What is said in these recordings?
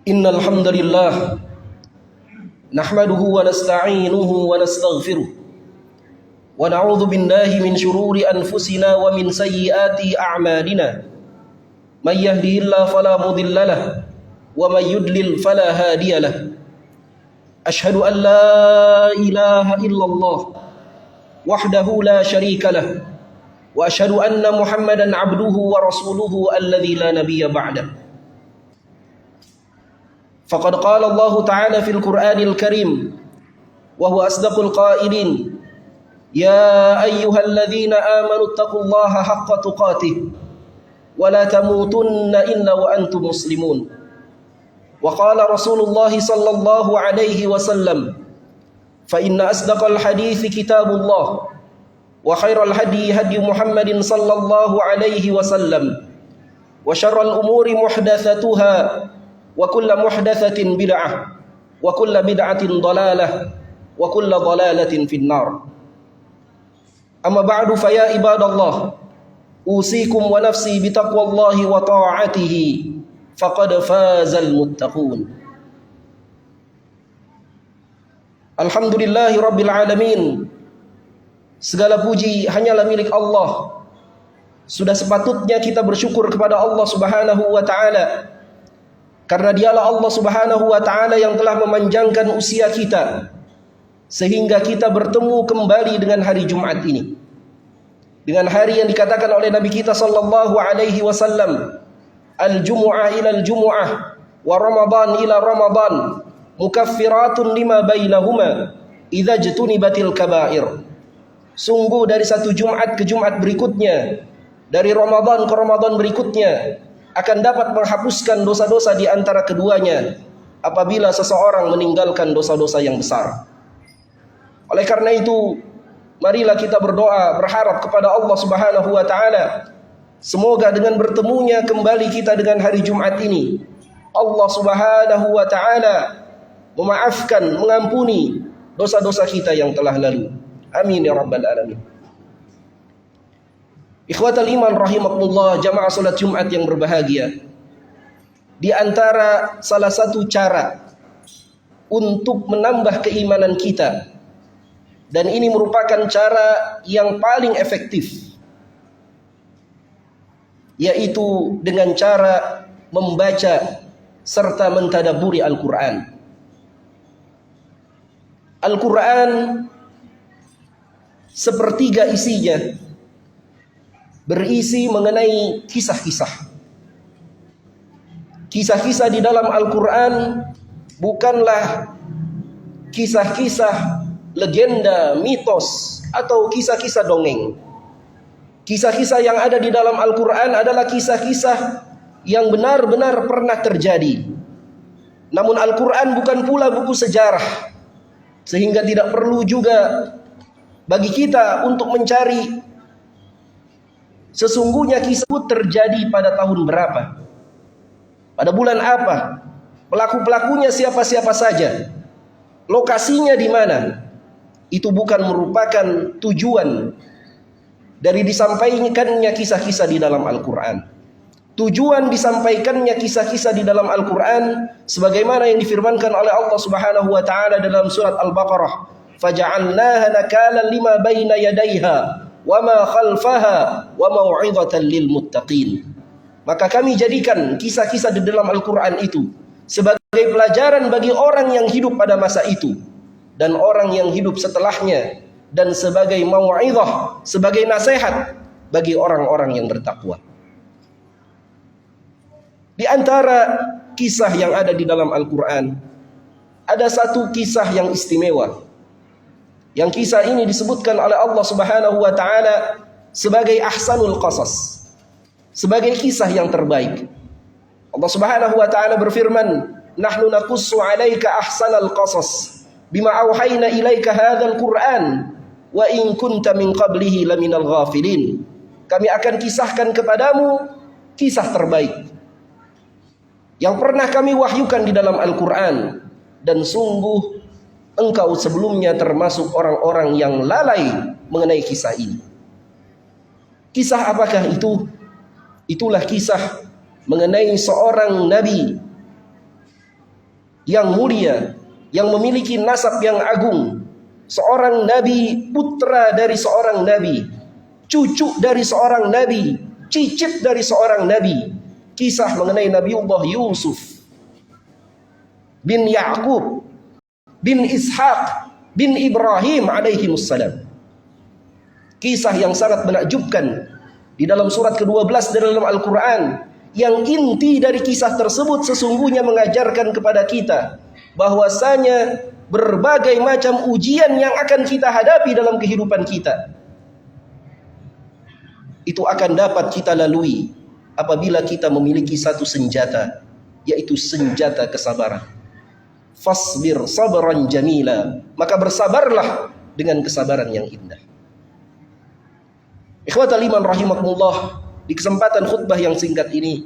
Innal hamdalillah nahmaduhu wa nasta'inuhu wa nastaghfiruh wa na'udzu billahi min shururi anfusina wa min sayyiati a'malina. May yahdihillahu fala mudilla lahu wa may yudlil fala hadiya lahu. Ashhadu an la ilaha illallah wahdahu la syarika lahu wa ashhadu anna Muhammadan 'abduhu wa rasuluhu alladzi la nabiyya ba'dahu. Faqad qala Allah Ta'ala fil Qur'anil Karim wa huwa asdaqul qailin, ya ayyuhalladzina amanu taqullaha haqqa tuqatih wa la tamutunna illa wa antum muslimun. Wa qala Rasulullah sallallahu alaihi wasallam, fa inna asdaqal hadithi kitabullah wa khairal hadi hadi Muhammadin sallallahu alaihi wasallam wa syarral umuri muhdatsatuha wa kullu muhdatsatin bid'ah wa kullu bid'atin dhalalah wa kullu dhalalatin finnar. Amma ba'du, fa ya ibadallah, usikum wa nafsi bitaqwallahi wa ta'atihi faqad fazal muttaqun. Alhamdulillahi rabbil alamin. Segala puji hanyalah milik Allah. Sudah sepatutnya kita bersyukur kepada Allah Subhanahu wa taala, karena dialah Allah Subhanahu wa ta'ala yang telah memanjangkan usia kita sehingga kita bertemu kembali dengan hari Jumat ini, dengan hari yang dikatakan oleh Nabi kita sallallahu alaihi wasallam, al-jumu'ah ila al-jumu'ah wa ramadan ila ramadan mukaffiratun lima bainahuma idza jtunibatil kaba'ir. Sungguh dari satu Jumat ke Jumat berikutnya, dari Ramadan ke Ramadan berikutnya, akan dapat menghapuskan dosa-dosa di antara keduanya apabila seseorang meninggalkan dosa-dosa yang besar. Oleh karena itu, marilah kita berdoa, berharap kepada Allah Subhanahu wa taala, semoga dengan bertemunya kembali kita dengan hari Jumat ini, Allah Subhanahu wa taala memaafkan, mengampuni dosa-dosa kita yang telah lalu. Amin ya rabbal alamin. Ikhwatal iman rahimakumullah, jamaah salat Jumat yang berbahagia. Di antara salah satu cara untuk menambah keimanan kita, dan ini merupakan cara yang paling efektif, yaitu dengan cara membaca serta mentadabburi Al-Quran. Al-Quran sepertiga isinya berisi mengenai kisah-kisah. Kisah-kisah di dalam Al-Quran bukanlah kisah-kisah legenda, mitos, atau kisah-kisah dongeng. Kisah-kisah yang ada di dalam Al-Quran adalah kisah-kisah yang benar-benar pernah terjadi. Namun Al-Quran bukan pula buku sejarah, sehingga tidak perlu juga bagi kita untuk mencari sesungguhnya kisah itu terjadi pada tahun berapa, pada bulan apa, pelaku-pelakunya siapa-siapa saja, lokasinya di mana. Itu bukan merupakan tujuan dari disampaikannya kisah-kisah di dalam Al-Quran. Tujuan disampaikannya kisah-kisah di dalam Al-Quran sebagaimana yang difirmankan oleh Allah Subhanahu wa taala dalam surat Al-Baqarah, faja'alnaha nakalan lima baina yadayha wa ma khalfaha wa mau'izatan lil muttaqin. Maka kami jadikan kisah-kisah di dalam Al-Quran itu sebagai pelajaran bagi orang yang hidup pada masa itu dan orang yang hidup setelahnya, dan sebagai mau'izah, sebagai nasihat bagi orang-orang yang bertakwa. Di antara kisah yang ada di dalam Al-Quran, ada satu kisah yang istimewa. Yang kisah ini disebutkan oleh Allah Subhanahu wa taala sebagai ahsanul qasas, sebagai kisah yang terbaik. Allah Subhanahu wa taala berfirman, "Nahnu naqussu 'alaika ahsanal qasas bima auhayna ilaika hadzal Qur'an wa in kunta min qablihi laminal ghafilin." Kami akan kisahkan kepadamu kisah terbaik yang pernah kami wahyukan di dalam Al-Quran, dan sungguh engkau sebelumnya termasuk orang-orang yang lalai mengenai kisah ini. Kisah apakah itu? Itulah kisah mengenai seorang nabi yang mulia, yang memiliki nasab yang agung, seorang nabi, putra dari seorang nabi, cucu dari seorang nabi, cicit dari seorang nabi. Kisah mengenai Nabiullah Yusuf bin Ya'qub bin Ishaq bin Ibrahim alaihimussalam. Kisah yang sangat menakjubkan di dalam surat ke-12 dalam Al-Quran, yang inti dari kisah tersebut sesungguhnya mengajarkan kepada kita bahwasanya berbagai macam ujian yang akan kita hadapi dalam kehidupan kita, itu akan dapat kita lalui apabila kita memiliki satu senjata, yaitu senjata kesabaran. Fasbir sabran jamila, maka bersabarlah dengan kesabaran yang indah. Ikhwatal iman rahimakumullah, di kesempatan khutbah yang singkat ini,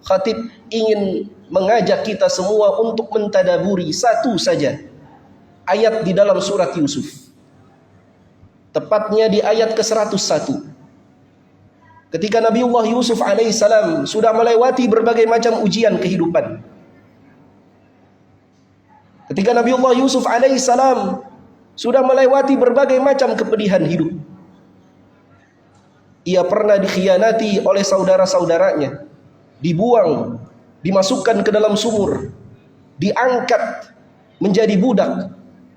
khatib ingin mengajak kita semua untuk mentadaburi satu saja ayat di dalam surat Yusuf. Tepatnya di ayat ke-101. Ketika Nabiullah Yusuf alaihissalam sudah melewati berbagai macam ujian kehidupan. Ketika Nabiullah Yusuf alaihissalam sudah melewati berbagai macam kepedihan hidup. Ia pernah dikhianati oleh saudara-saudaranya, dibuang, dimasukkan ke dalam sumur, diangkat menjadi budak,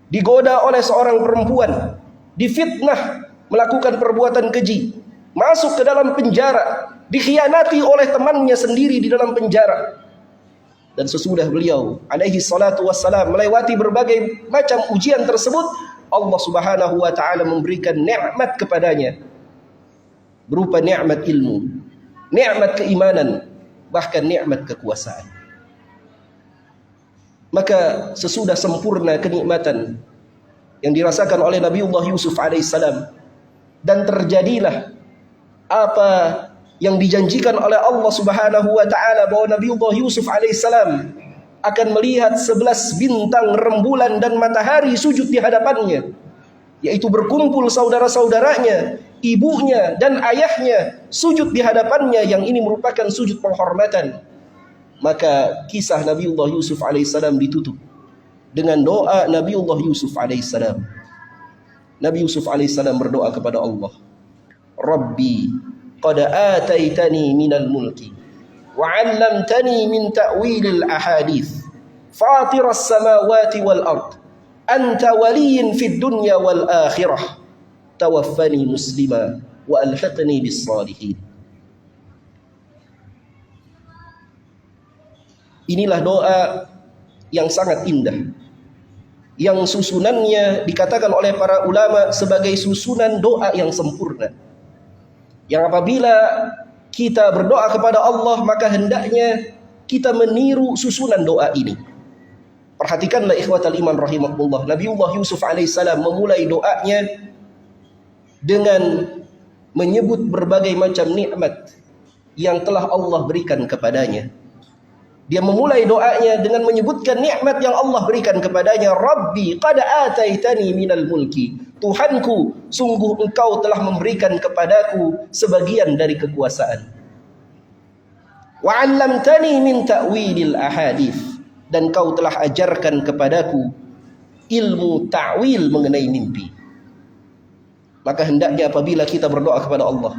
digoda oleh seorang perempuan, difitnah melakukan perbuatan keji, masuk ke dalam penjara, dikhianati oleh temannya sendiri di dalam penjara. Dan sesudah beliau alaihi salatu wassalam melewati berbagai macam ujian tersebut, Allah subhanahu wa ta'ala memberikan nikmat kepadanya, berupa nikmat ilmu, nikmat keimanan, bahkan nikmat kekuasaan. Maka sesudah sempurna kenikmatan yang dirasakan oleh Nabiullah Yusuf alaihissalam, dan terjadilah apa yang dijanjikan oleh Allah subhanahu wa ta'ala, bahwa Nabiullah Yusuf alaihissalam akan melihat 11 bintang, rembulan dan matahari sujud di hadapannya, yaitu berkumpul saudara-saudaranya, ibunya dan ayahnya sujud di hadapannya, yang ini merupakan sujud penghormatan. Maka kisah Nabiullah Yusuf alaihissalam ditutup dengan doa Nabiullah Yusuf alaihissalam. Nabi Yusuf alaihissalam berdoa kepada Allah, Rabbi qad ataitani minal mulki wa 'allamtani min ta'wilil ahadits fatiras samawati wal ard anta waliyyin fid dunya wal akhirah tawaffani muslima wa alhiqni bis salihin. Inilah doa yang sangat indah, yang susunannya dikatakan oleh para ulama sebagai susunan doa yang sempurna, yang apabila kita berdoa kepada Allah, maka hendaknya kita meniru susunan doa ini. Perhatikanlah ikhwatal iman rahimakumullah, Nabiullah Yusuf alaihissalam memulai doanya dengan menyebut berbagai macam nikmat yang telah Allah berikan kepadanya. Dia memulai doanya dengan menyebutkan nikmat yang Allah berikan kepadanya. Rabbi qad ataitani minal mulki, Tuhanku, sungguh engkau telah memberikan kepadaku sebagian dari kekuasaan. Wa 'allamtani min ta'wilil ahadits, dan kau telah ajarkan kepadaku ilmu ta'wil mengenai mimpi. Maka hendaknya apabila kita berdoa kepada Allah,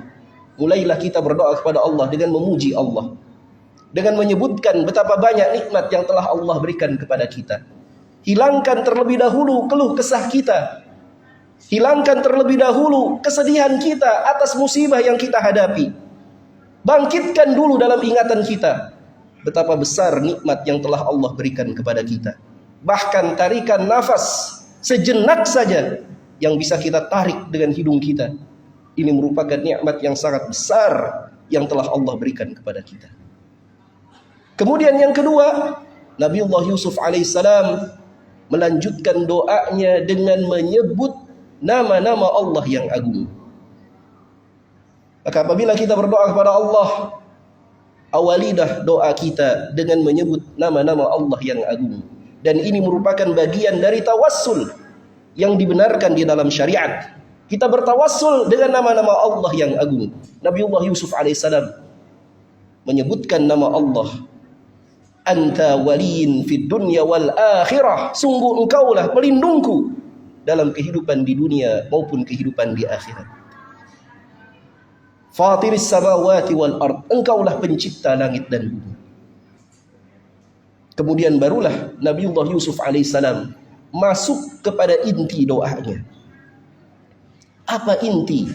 mulailah kita berdoa kepada Allah dengan memuji Allah, dengan menyebutkan betapa banyak nikmat yang telah Allah berikan kepada kita. Hilangkan terlebih dahulu keluh kesah kita, hilangkan terlebih dahulu kesedihan kita atas musibah yang kita hadapi. Bangkitkan dulu dalam ingatan kita betapa besar nikmat yang telah Allah berikan kepada kita. Bahkan tarikan nafas sejenak saja yang bisa kita tarik dengan hidung kita, ini merupakan nikmat yang sangat besar yang telah Allah berikan kepada kita. Kemudian yang kedua, Nabiullah Yusuf alaihissalam melanjutkan doanya dengan menyebut nama-nama Allah yang agung. Maka apabila kita berdoa kepada Allah, awalilah doa kita dengan menyebut nama-nama Allah yang agung. Dan ini merupakan bagian dari tawassul yang dibenarkan di dalam syariat. Kita bertawassul dengan nama-nama Allah yang agung. Nabiullah Yusuf alaihissalam menyebutkan nama Allah. Anta waliyin fid dunya wal akhirah. Sungguh engkaulah pelindungku dalam kehidupan di dunia maupun kehidupan di akhirat. Fatiris samawati wal ard. Engkaulah pencipta langit dan bumi. Kemudian barulah Nabiullah Yusuf alaihissalam masuk kepada inti doanya. Apa inti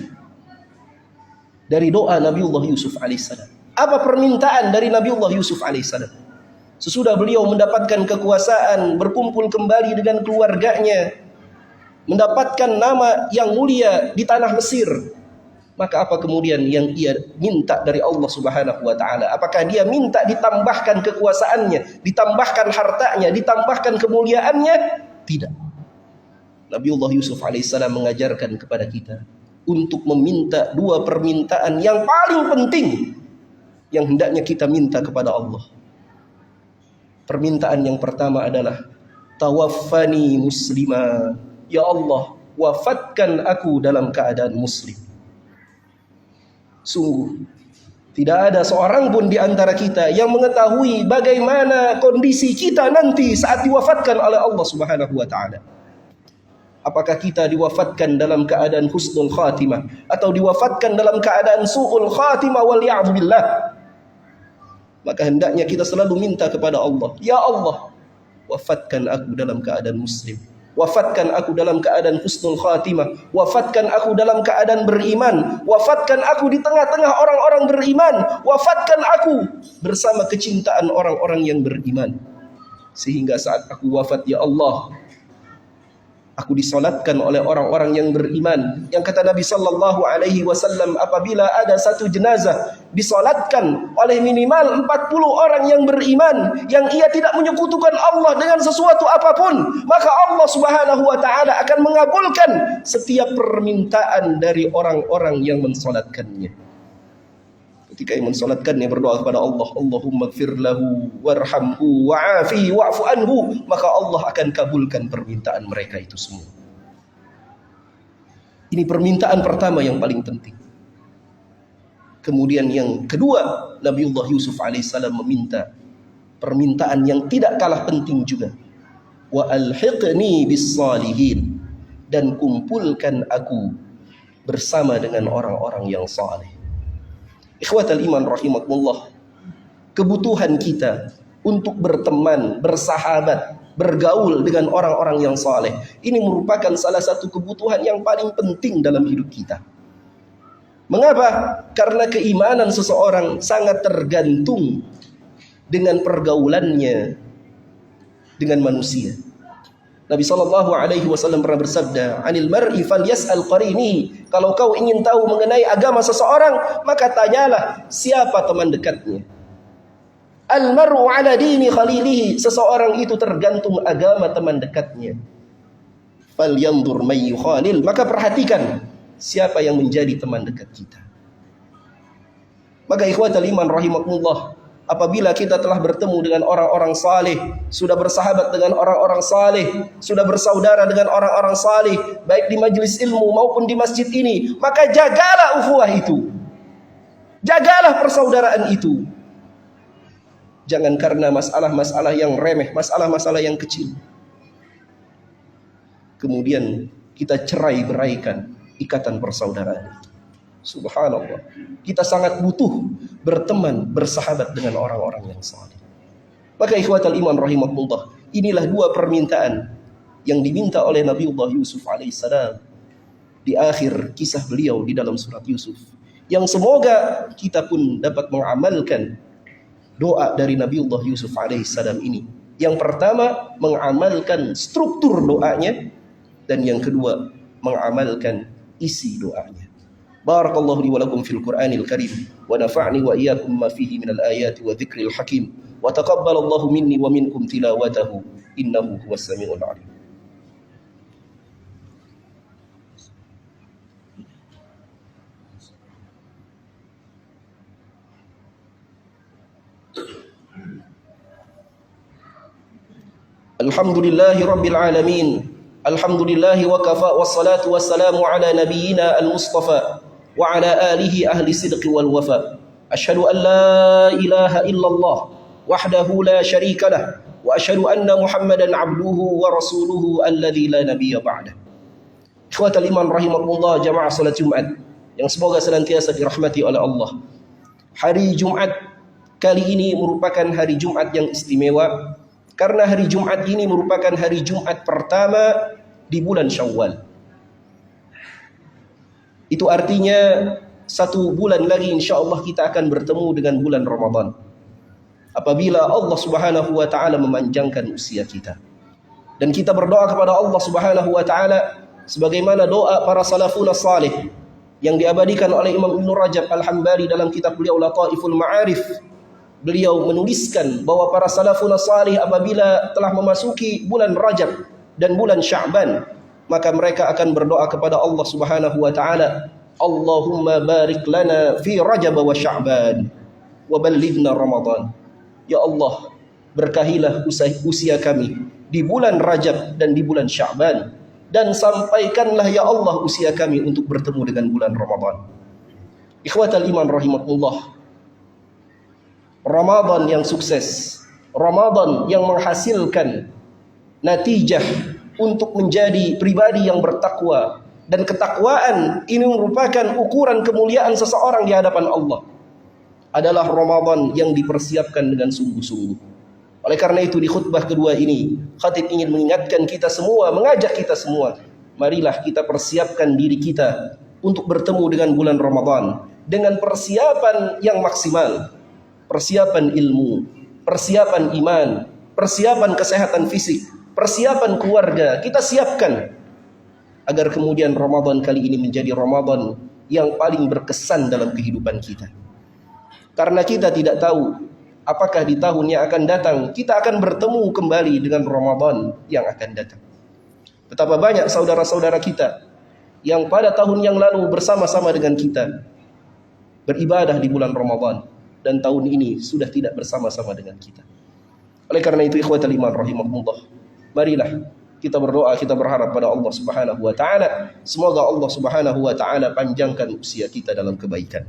dari doa Nabiullah Yusuf alaihissalam? Apa permintaan dari Nabiullah Yusuf alaihissalam? Sesudah beliau mendapatkan kekuasaan, berkumpul kembali dengan keluarganya, mendapatkan nama yang mulia di tanah Mesir, maka apa kemudian yang ia minta dari Allah Subhanahu wa taala? Apakah dia minta ditambahkan kekuasaannya, ditambahkan hartanya, ditambahkan kemuliaannya? Tidak. Nabiullah Yusuf alaihissalam mengajarkan kepada kita untuk meminta dua permintaan yang paling penting yang hendaknya kita minta kepada Allah. Permintaan yang pertama adalah tawaffani muslima. Ya Allah, wafatkan aku dalam keadaan muslim. Sungguh tidak ada seorang pun di antara kita yang mengetahui bagaimana kondisi kita nanti saat diwafatkan oleh Allah Subhanahu wa taala. Apakah kita diwafatkan dalam keadaan husnul khatimah atau diwafatkan dalam keadaan su'ul khatimah wal ya'dzubillah? Maka hendaknya kita selalu minta kepada Allah, ya Allah, wafatkan aku dalam keadaan muslim, wafatkan aku dalam keadaan husnul khatimah, wafatkan aku dalam keadaan beriman, wafatkan aku di tengah-tengah orang-orang beriman, wafatkan aku bersama kecintaan orang-orang yang beriman, sehingga saat aku wafat, ya Allah, aku disolatkan oleh orang-orang yang beriman. Yang kata Nabi sallallahu alaihi wasallam, apabila ada satu jenazah disolatkan oleh minimal 40 orang yang beriman, yang ia tidak menyekutukan Allah dengan sesuatu apapun, maka Allah Subhanahu wa taala akan mengabulkan setiap permintaan dari orang-orang yang mensolatkannya. Ketika ia mensolatkannya, berdoa kepada Allah, Allahumma gfir lahu warhamhu wa'afihi wa'fu anhu, maka Allah akan kabulkan permintaan mereka itu semua. Ini permintaan pertama yang paling penting. Kemudian yang kedua, Nabiullah Yusuf alaihissalam meminta permintaan yang tidak kalah penting juga. Wa alhiqni bis salihin, dan kumpulkan aku bersama dengan orang-orang yang saleh. Ikhwatal iman rahimakumullah, kebutuhan kita untuk berteman, bersahabat, bergaul dengan orang-orang yang saleh, ini merupakan salah satu kebutuhan yang paling penting dalam hidup kita. Mengapa? Karena keimanan seseorang sangat tergantung dengan pergaulannya dengan manusia. Nabi SAW pernah bersabda, "Anil mar'i falyas'al qarini." Kalau kau ingin tahu mengenai agama seseorang, maka tanyalah siapa teman dekatnya. Al mar'u 'ala dini khalilihi. Seseorang itu tergantung agama teman dekatnya. Falyanzur may yukhalil. Maka perhatikan siapa yang menjadi teman dekat kita. Maka ikhwatal iman rahimakumullah, apabila kita telah bertemu dengan orang-orang saleh, sudah bersahabat dengan orang-orang saleh, sudah bersaudara dengan orang-orang saleh, baik di majelis ilmu maupun di masjid ini, maka jagalah ukhuwah itu. Jagalah persaudaraan itu. Jangan karena masalah-masalah yang remeh, masalah-masalah yang kecil, kemudian kita cerai-beraikan ikatan persaudaraan itu. Subhanallah, kita sangat butuh berteman, bersahabat dengan orang-orang yang saleh. Maka ikhwatal iman rahimakumullah, inilah dua permintaan yang diminta oleh Nabiullah Yusuf alaihissalam di akhir kisah beliau di dalam surat Yusuf, yang semoga kita pun dapat mengamalkan doa dari Nabiullah Yusuf alaihissalam ini. Yang pertama, mengamalkan struktur doanya, dan yang kedua, mengamalkan isi doanya. Barakallahu li wa lakum fil Qur'anil Karim, wa nafa'ni wa iyyakum ma fihi minal ayati wa dzikril hakim, wa taqabbalallahu minni wa minkum tilawatahu, innahu huwas samiul alim. Alhamdulillahi rabbil alamin. Alhamdulillahi wa kafa, wassalatu wassalamu ala nabiyyina al-mustafa wa ala alihi ahli sidqi wal wafa. Asyhadu an la ilaha illallah wahdahu la syarika lah wa asyhadu anna Muhammadan abduhu wa rasuluhu alladzi la nabiyya ba'dah. Ikhwatal iman rahimakumullah, jamaah salat Jumat yang semoga senantiasa dirahmati oleh Allah. Hari Jumat kali ini merupakan hari Jumat yang istimewa karena hari Jumat ini merupakan hari Jumat pertama di bulan Syawal. Itu artinya 1 bulan lagi insyaAllah kita akan bertemu dengan bulan Ramadan, apabila Allah subhanahu wa ta'ala memanjangkan usia kita. Dan kita berdoa kepada Allah subhanahu wa ta'ala sebagaimana doa para salafun salih yang diabadikan oleh Imam Ibn Rajab Al-Hambali dalam kitab beliau Lataiful Ma'arif. Beliau menuliskan bahwa para salafun salih apabila telah memasuki bulan Rajab dan bulan Sya'ban, maka mereka akan berdoa kepada Allah subhanahu wa ta'ala, Allahumma barik lana fi Rajab wa Sya'ban wa ballighna Ramadan. Ya Allah, berkahilah usia kami di bulan Rajab dan di bulan Sya'ban, dan sampaikanlah ya Allah usia kami untuk bertemu dengan bulan Ramadan. Ikhwatal iman rahimakumullah, Ramadan yang sukses, Ramadan yang menghasilkan natijah untuk menjadi pribadi yang bertakwa, dan ketakwaan ini merupakan ukuran kemuliaan seseorang di hadapan Allah, adalah Ramadan yang dipersiapkan dengan sungguh-sungguh. Oleh karena itu di khutbah kedua ini, khatib ingin mengingatkan kita semua, mengajak kita semua, marilah kita persiapkan diri kita untuk bertemu dengan bulan Ramadan dengan persiapan yang maksimal. Persiapan ilmu, persiapan iman, persiapan kesehatan fisik, persiapan keluarga, kita siapkan agar kemudian Ramadan kali ini menjadi Ramadan yang paling berkesan dalam kehidupan kita. Karena kita tidak tahu apakah di tahun yang akan datang kita akan bertemu kembali dengan Ramadan yang akan datang. Betapa banyak saudara-saudara kita yang pada tahun yang lalu bersama-sama dengan kita beribadah di bulan Ramadan, dan tahun ini sudah tidak bersama-sama dengan kita. Oleh karena itu ikhwatal iman rahimakumullah, marilah kita berdoa, kita berharap pada Allah subhanahu wa ta'ala, semoga Allah subhanahu wa ta'ala panjangkan usia kita dalam kebaikan.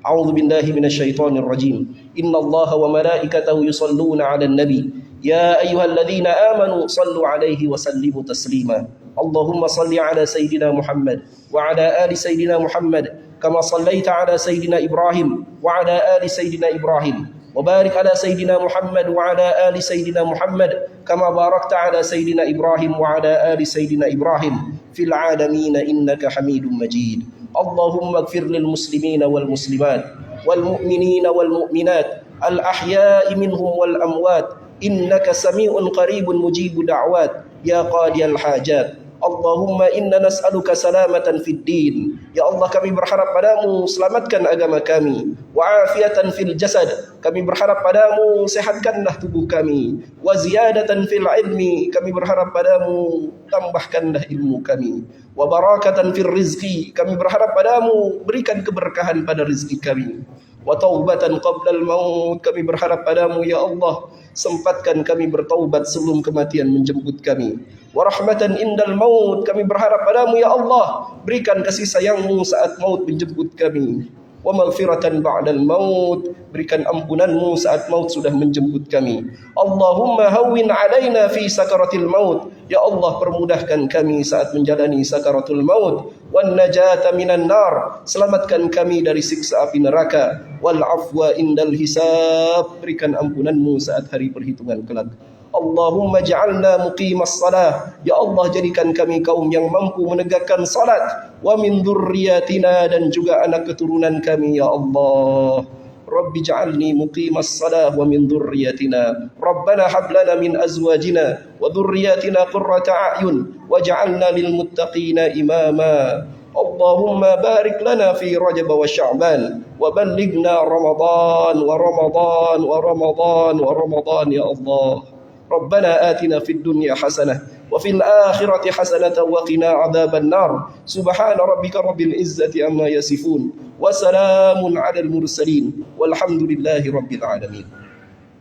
A'udzu billahi minasyaitonir rajim. Innallaha wa malaikatahu yusholluna 'alan nabi. Ya ayyuhalladzina amanu shallu 'alaihi wa sallimu taslima. Allahumma shalli 'ala sayidina Muhammad wa 'ala ali sayidina Muhammad kama shallaita 'ala sayidina Ibrahim wa 'ala ali sayidina Ibrahim. وبارك على سيدنا محمد وعلى آل سيدنا محمد كما باركت على سيدنا إبراهيم وعلى آل سيدنا إبراهيم في العالمين إنك حميد مجيد. اللهم اغفر للمسلمين والمسلمات والمؤمنين والمؤمنات الأحياء منهم والأموات إنك سميع قريب مجيب دعوات يا قاضي الحاجات. Allahumma inna nas'aluka salamatan fid din. Ya Allah, kami berharap padamu selamatkan agama kami. Wa afiatan fil jasad. Kami berharap padamu sehatkanlah tubuh kami. Wa ziyadatan fil ilmi. Kami berharap padamu tambahkanlah ilmu kami. Wa barakatan fil rizqi. Kami berharap padamu berikan keberkahan pada rezeki kami. Wa taubatan qabla al-maut. Kami berharap padamu ya Allah, sempatkan kami bertaubat sebelum kematian menjemput kami. Wa rahmatan indal maut. Kami berharap padamu ya Allah, berikan kasih sayangmu saat maut menjemput kami. Wa maghfiratan ba'dal maut. Berikan ampunanmu saat maut sudah menjemput kami. Allahumma hawwin alaina fi sakaratil maut. Ya Allah, permudahkan kami saat menjalani sakaratul maut. Wan najata minan nar. Selamatkan kami dari siksa api neraka. Wal afwa indal hisab. Berikan ampunanmu saat hari perhitungan kelak. Allahumma ja'alna muqimas salah. Ya Allah, jadikan kami kaum yang mampu menegakkan salat. Wa min dzurriyyatina, dan juga anak keturunan kami ya Allah. Rabbi ja'alni muqimas salah wa min dzurriyyatina. Rabbana hab lana min azwajina wa dzurriyyatina qurrata a'yun waj'alna lil muttaqina imama. Allahumma barik lana fi Rajab wa Sya'ban wa ballighna Ramadan wa Ramadan wa Ramadan wa Ramadan ya Allah. ربنا آتنا في الدنيا حسنة وفي الآخرة حسنة وقنا عذاب النار سبحان ربك رب العزة عما يصفون وسلام على المرسلين والحمد لله رب العالمين.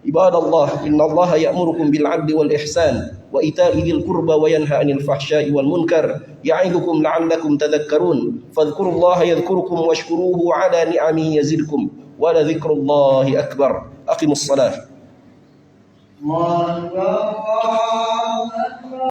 عباد الله إن الله يأمركم بالعدل والإحسان وإيتاء ذي القربى وينهى عن الفحشاء والمنكر يعظكم لعلكم تذكرون فاذكروا الله يذكركم واشكروه على نعمه يزدكم wa la dzikrullahi akbar. Aqimus shalah. الله أكبر